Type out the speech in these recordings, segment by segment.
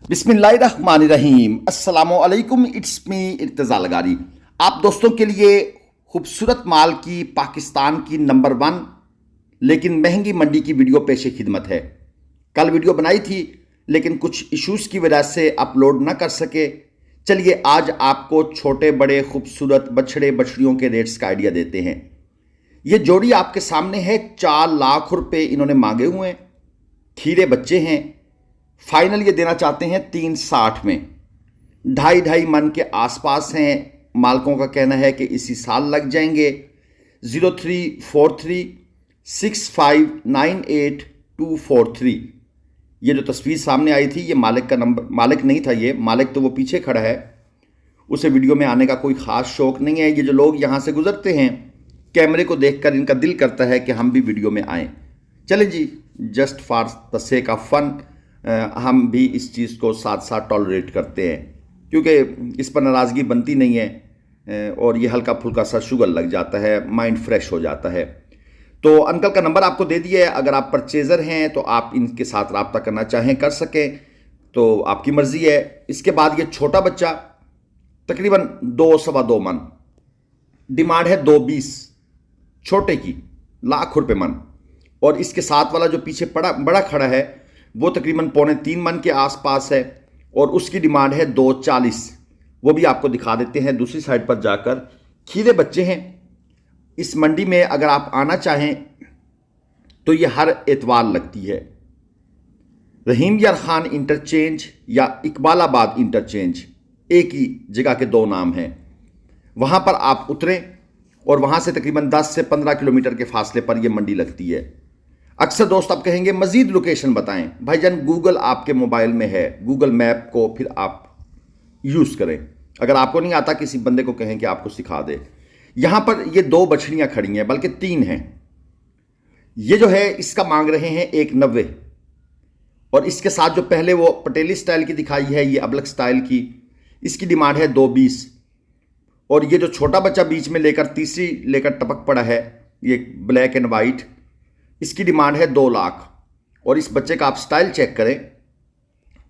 बिस्मिल्लाहिर्रहमानिर्रहीम अस्सलामुअलैकुम। It's me Irtaza Lagari. आप दोस्तों के लिए खूबसूरत माल की पाकिस्तान की नंबर 1 लेकिन महंगी मंडी की वीडियो पेश खिदमत है। कल वीडियो बनाई थी लेकिन कुछ इश्यूज़ की वजह से अपलोड ना कर सके। चलिए आज आपको छोटे बड़े खूबसूरत बछड़े बछड़ियों के रेट्स का आइडिया देते हैं। ये जोड़ी आपके सामने है, 4 लाख रुपए इन्होंने मांगे हुए हैं। खीरे बच्चे हैं। फाइनल ये देना चाहते हैं 360 में। 2.5 मन के आसपास हैं। मालकों का कहना है कि इसी साल लग जाएंगे। 03436598 ये जो तस्वीर सामने आई थी ये मालिक का नंबर, मालिक नहीं था ये, मालिक तो वो पीछे खड़ा है, उसे वीडियो में आने का कोई ख़ास शौक नहीं है। ये जो लोग यहाँ से गुजरते हैं कैमरे को देखकर इनका दिल करता है कि हम भी वीडियो में आएँ। चलें जी, just for the sake of fun हम भी इस चीज़ को साथ साथ टॉलरेट करते हैं क्योंकि इस पर नाराज़गी बनती नहीं है और ये हल्का फुल्का सा शुगर लग जाता है, माइंड फ्रेश हो जाता है। तो अंकल का नंबर आपको दे दिया है, अगर आप परचेज़र हैं तो आप इनके साथ रब्ता करना चाहें कर सकें तो आपकी मर्ज़ी है। इसके बाद ये छोटा बच्चा तकरीबन 2-2.25 मन, डिमांड है 2.20 छोटे की, लाख रुपए मन। और इसके साथ वाला जो पीछे बड़ा खड़ा है वो तकरीबन 2.25 मन के आसपास है और उसकी डिमांड है 2.40। वो भी आपको दिखा देते हैं दूसरी साइड पर जाकर। खीरे बच्चे हैं। इस मंडी में अगर आप आना चाहें तो ये हर एतवार लगती है। रहीम यार खान इंटरचेंज या इकबालाबाद इंटरचेंज, एक ही जगह के 2 नाम हैं। वहाँ पर आप उतरें और वहाँ से तकरीबन 10 से 15 किलोमीटर के फासले पर यह मंडी लगती है। अक्सर दोस्त आप कहेंगे मज़ीद लोकेशन बताएं। भाईजान गूगल आपके मोबाइल में है, गूगल मैप को फिर आप यूज़ करें। अगर आपको नहीं आता किसी बंदे को कहें कि आपको सिखा दे। यहाँ पर ये 2 बछड़ियाँ खड़ी हैं, बल्कि 3 हैं। ये जो है इसका मांग रहे हैं 1.90 और इसके साथ जो पहले वो पटेली स्टाइल की दिखाई है ये अबलक स्टाइल की, इसकी डिमांड है 2.20। और ये जो छोटा बच्चा बीच में लेकर तीसरी लेकर टपक पड़ा है, ये ब्लैक एंड वाइट, इसकी डिमांड है 2 लाख। और इस बच्चे का आप स्टाइल चेक करें,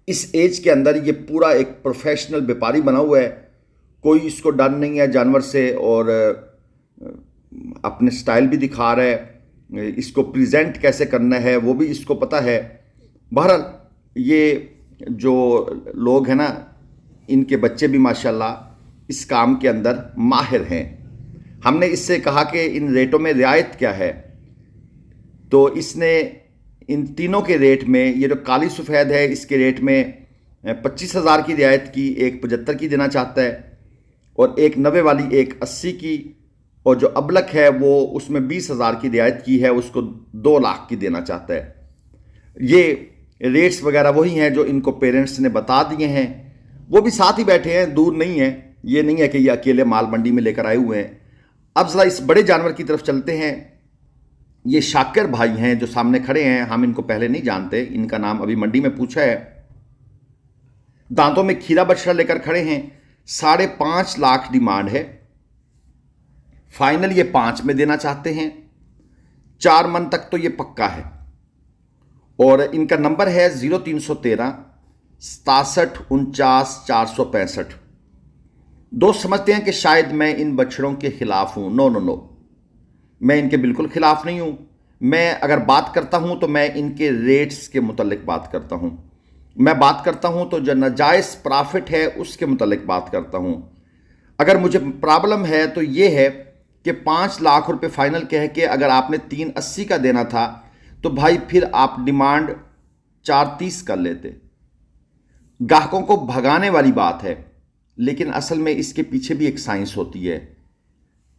इस एज के अंदर ये पूरा एक प्रोफेशनल व्यापारी बना हुआ है। कोई इसको डर नहीं है जानवर से और अपने स्टाइल भी दिखा रहा है। इसको प्रेजेंट कैसे करना है वो भी इसको पता है। बहरहाल ये जो लोग हैं ना, इनके बच्चे भी माशाल्लाह इस काम के अंदर माहिर हैं। हमने इससे कहा कि इन रेटों में रियायत क्या है, तो इसने इन तीनों के रेट में, ये जो काली सफ़ेद है इसके रेट में 25,000 की रियायत की, एक 75 की देना चाहता है और एक 90 वाली, एक 80 की, और जो अबलक है वो उसमें 20,000 की रियायत की है, उसको 2 लाख की देना चाहता है। ये रेट्स वगैरह वही हैं जो इनको पेरेंट्स ने बता दिए हैं। वो भी साथ ही बैठे हैं, दूर नहीं है। ये नहीं है कि ये अकेले माल मंडी में लेकर आए हुए हैं। अब ज़रा इस बड़े जानवर की तरफ चलते हैं। ये शाकिर भाई हैं जो सामने खड़े हैं, हम इनको पहले नहीं जानते, इनका नाम अभी मंडी में पूछा है। दांतों में खीरा बछड़ा लेकर खड़े हैं। 5.5 लाख डिमांड है। फाइनल ये 5 में देना चाहते हैं। 4 मन तक तो ये पक्का है। और इनका नंबर है 0313 67 49 465। दोस्त समझते हैं कि शायद मैं इन बछड़ों के खिलाफ हूं। नो नो नो, मैं इनके बिल्कुल ख़िलाफ़ नहीं हूँ। मैं अगर बात करता हूँ तो मैं इनके रेट्स के मुतल्लिक बात करता हूँ। मैं बात करता हूँ तो जो नाजायज़ प्रॉफिट है उसके मुतल्लिक बात करता हूँ। अगर मुझे प्रॉब्लम है तो ये है कि 5 लाख रुपए फाइनल कह के अगर आपने 380 का देना था तो भाई फिर आप डिमांड 430 कर लेते। ग्राहकों को भगाने वाली बात है, लेकिन असल में इसके पीछे भी एक साइंस होती है।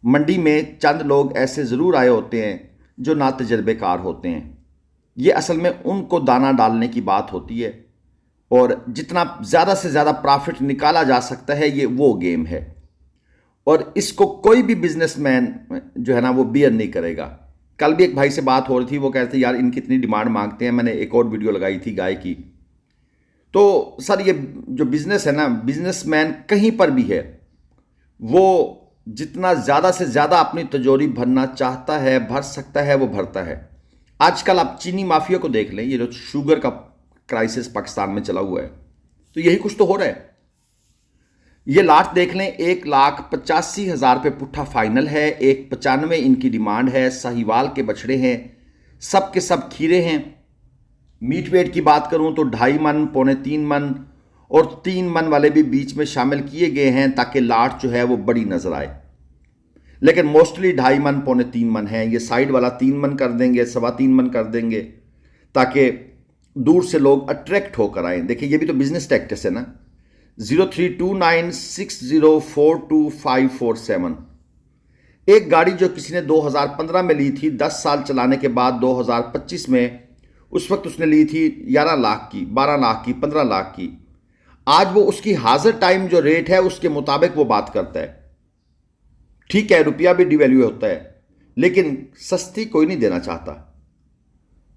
मंडी में चंद लोग ऐसे ज़रूर आए होते हैं जो ना तजर्बेकार होते हैं। ये असल में उनको दाना डालने की बात होती है और जितना ज़्यादा से ज़्यादा प्रॉफिट निकाला जा सकता है ये वो गेम है। और इसको कोई भी बिजनेसमैन जो है ना वो बियर नहीं करेगा। कल भी एक भाई से बात हो रही थी, वो कहते यार इनकी इतनी डिमांड मांगते हैं। मैंने एक और वीडियो लगाई थी गाय की। तो सर ये जो बिज़नेस है ना, बिजनेसमैन कहीं पर भी है वो जितना ज़्यादा से ज़्यादा अपनी तिजोरी भरना चाहता है, भर सकता है, वो भरता है। आजकल आप चीनी माफिया को देख लें, ये जो शुगर का क्राइसिस पाकिस्तान में चला हुआ है, तो यही कुछ तो हो रहा है। ये लाट देख लें, 1,85,000 पे पुट्ठा फाइनल है, 1,95 इनकी डिमांड है। साहिवाल के बछड़े हैं, सब के सब खीरे हैं। मीट वेट की बात करूं तो 2.5 मन, 2.25 मन और 3 मन वाले भी बीच में शामिल किए गए हैं ताकि लाट जो है वो बड़ी नजर आए। लेकिन मोस्टली 2.5 मन, 2.25 मन है। ये साइड वाला 3 मन कर देंगे, 3.25 मन कर देंगे ताकि दूर से लोग अट्रैक्ट होकर आए। देखिए ये भी तो बिजनेस टैक्टिस है ना। 032960425547। एक गाड़ी जो किसी ने 2015 में ली थी, 10 साल चलाने के बाद 2025 में, उस वक्त उसने ली थी 11 लाख की, 12 लाख की, 15 लाख की। आज वो उसकी हाजिर टाइम जो रेट है उसके मुताबिक वो बात करता है। ठीक है, रुपया भी डिवैल्यू होता है, लेकिन सस्ती कोई नहीं देना चाहता।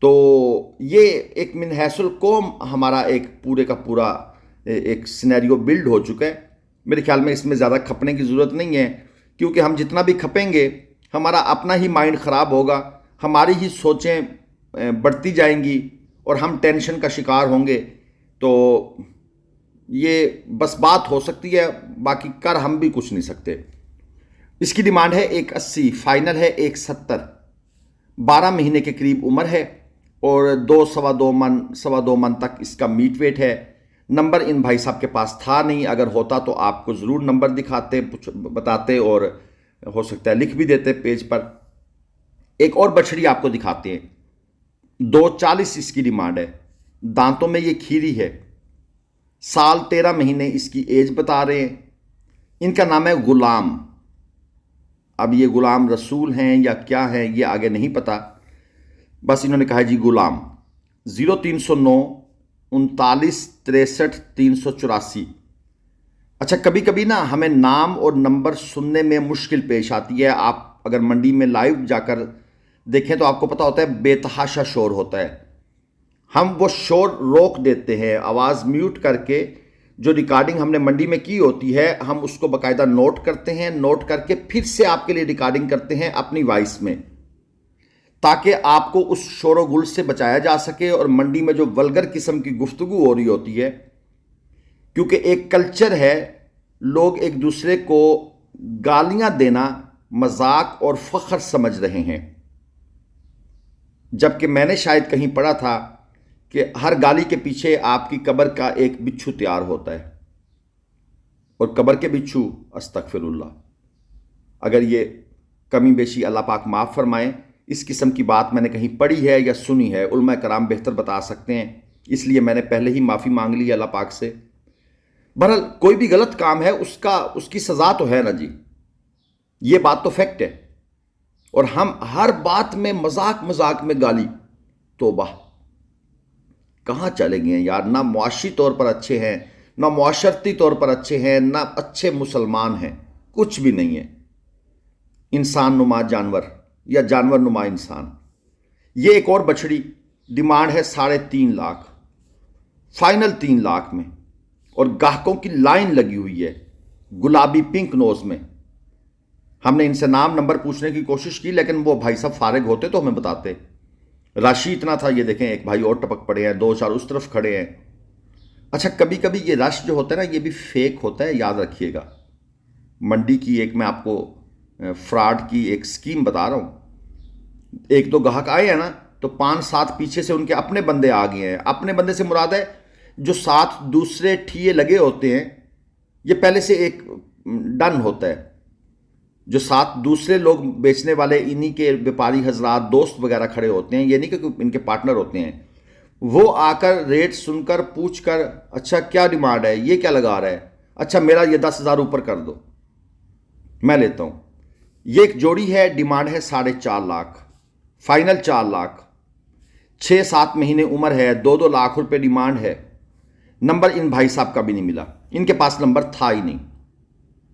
तो ये एक मिन हैसुल कौम हमारा एक पूरे का पूरा एक सिनेरियो बिल्ड हो चुका है। मेरे ख्याल में इसमें ज़्यादा खपने की ज़रूरत नहीं है, क्योंकि हम जितना भी खपेंगे हमारा अपना ही माइंड ख़राब होगा, हमारी ही सोचें बढ़ती जाएंगी और हम टेंशन का शिकार होंगे। तो ये बस बात हो सकती है, बाकी कर हम भी कुछ नहीं सकते। इसकी डिमांड है 1,80, फाइनल है 1,70। 12 महीने के करीब उम्र है और 2-2.25 मन तक इसका मीट वेट है। नंबर इन भाई साहब के पास था नहीं, अगर होता तो आपको ज़रूर नंबर दिखाते, बताते और हो सकता है लिख भी देते पेज पर। एक और बछड़ी आपको दिखाते हैं, 2,40 इसकी डिमांड है। दांतों में ये खीरी है, साल 13 महीने इसकी एज बता रहे हैं। इनका नाम है गुलाम। अब ये गुलाम रसूल हैं या क्या हैं ये आगे नहीं पता, बस इन्होंने कहा जी गुलाम। 0309 39 63 384। अच्छा, कभी कभी ना हमें नाम और नंबर सुनने में मुश्किल पेश आती है। आप अगर मंडी में लाइव जाकर देखें तो आपको पता होता है बेतहाशा शोर होता है। हम वो शोर रोक देते हैं, आवाज़ म्यूट करके जो रिकॉर्डिंग हमने मंडी में की होती है हम उसको बाकायदा नोट करते हैं, नोट करके फिर से आपके लिए रिकॉर्डिंग करते हैं अपनी वॉइस में, ताकि आपको उस शोर गुल से बचाया जा सके। और मंडी में जो वल्गर किस्म की गुफ्तगू हो रही होती है, क्योंकि एक कल्चर है, लोग एक दूसरे को गालियां देना मजाक और फख्र समझ रहे हैं, जबकि मैंने शायद कहीं पढ़ा था कि हर गाली के पीछे आपकी कब्र का एक बिच्छू तैयार होता है, और कब्र के बिच्छू अस्तगफिरुल्लाह। अगर ये कमी बेशी अल्लाह पाक माफ़ फरमाएं, इस किस्म की बात मैंने कहीं पढ़ी है या सुनी है, उलमा कराम बेहतर बता सकते हैं, इसलिए मैंने पहले ही माफ़ी मांग ली अल्लाह पाक से। बहरहाल कोई भी गलत काम है उसकी सज़ा तो है ना जी, ये बात तो फैक्ट है। और हम हर बात में मजाक में गाली, तौबा, कहाँ चले गए हैं यार। ना मुआशी तौर पर अच्छे हैं, ना मुआशरती तौर पर अच्छे हैं, ना अच्छे मुसलमान हैं, कुछ भी नहीं है। इंसान नुमा जानवर या जानवर नुमा इंसान। ये एक और बछड़ी, डिमांड है 3.5 लाख, फाइनल 3 लाख में, और गाहकों की लाइन लगी हुई है गुलाबी पिंक नोज में। हमने इनसे नाम नंबर पूछने की कोशिश की, लेकिन वो भाई साहब फारिग होते तो हमें बताते। रश इतना था, ये देखें एक भाई और टपक पड़े हैं, 2-4 उस तरफ खड़े हैं। अच्छा, कभी कभी ये रश जो होता है ना, ये भी फेक होता है, याद रखिएगा। मंडी की एक मैं आपको फ्रॉड की एक स्कीम बता रहा हूं। 1-2 ग्राहक आए हैं ना, तो 5-7 पीछे से उनके अपने बंदे आ गए हैं। अपने बंदे से मुराद है जो 7 दूसरे ठिये लगे होते हैं, ये पहले से एक डन होता है। जो 7 दूसरे लोग बेचने वाले, इन्हीं के व्यापारी हजरात, दोस्त वगैरह खड़े होते हैं, ये नहीं कि इनके पार्टनर होते हैं। वो आकर रेट सुनकर पूछकर, अच्छा क्या डिमांड है, ये क्या लगा रहा है, अच्छा मेरा ये 10,000 ऊपर कर दो, मैं लेता हूं। ये एक जोड़ी है, डिमांड है 4.5 लाख, फाइनल 4 लाख। 6-7 महीने उम्र है, 2-2 लाख रुपए डिमांड है। नंबर इन भाई साहब का भी नहीं मिला, इनके पास नंबर था ही नहीं।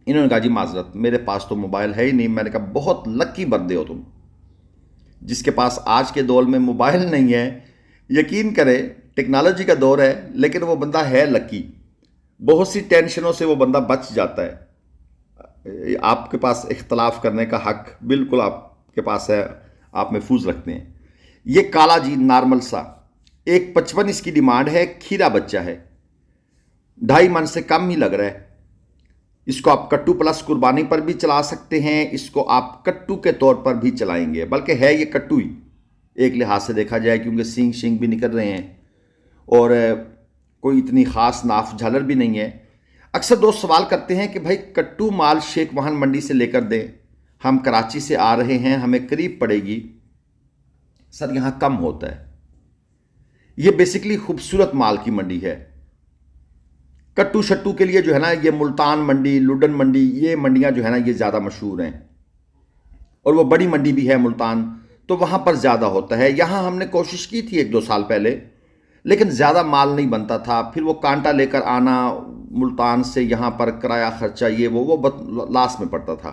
इन्होंने कहा जी माजरत, मेरे पास तो मोबाइल है ही नहीं। मैंने कहा बहुत लकी बंदे हो तुम, जिसके पास आज के दौर में मोबाइल नहीं है। यकीन करें, टेक्नोलॉजी का दौर है, लेकिन वो बंदा है लकी। बहुत सी टेंशनों से वो बंदा बच जाता है। आपके पास इख्तलाफ करने का हक बिल्कुल आपके पास है, आप महफूज रखते हैं। ये काला जी नॉर्मल सा, 1.55 इसकी डिमांड है, खीरा बच्चा है। 2.5 मन से कम ही लग रहा है। इसको आप कट्टू प्लस कुर्बानी पर भी चला सकते हैं, इसको आप कट्टू के तौर पर भी चलाएंगे, बल्कि है ये कट्टू ही एक लिहाज से देखा जाए, क्योंकि सींग शींग भी निकल रहे हैं और कोई इतनी ख़ास नाफ झालर भी नहीं है। अक्सर दोस्त सवाल करते हैं कि भाई कट्टू माल शेख वाहन मंडी से लेकर दें, हम कराची से आ रहे हैं, हमें करीब पड़ेगी। सर यहाँ कम होता है, ये बेसिकली खूबसूरत माल की मंडी है। कट्टू शट्टू के लिए जो है ना ये मुल्तान मंडी, लुडन मंडी, ये मंडियां जो है ना ये ज़्यादा मशहूर हैं, और वो बड़ी मंडी भी है मुल्तान, तो वहाँ पर ज़्यादा होता है। यहाँ हमने कोशिश की थी 1-2 साल पहले, लेकिन ज़्यादा माल नहीं बनता था। फिर वो कांटा लेकर आना मुल्तान से यहाँ पर, किराया खर्चा, ये वो लास्ट में पड़ता था।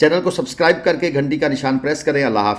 चैनल को सब्सक्राइब करके घंटी का निशान प्रेस करें। अल्लाह हाफ़िज़।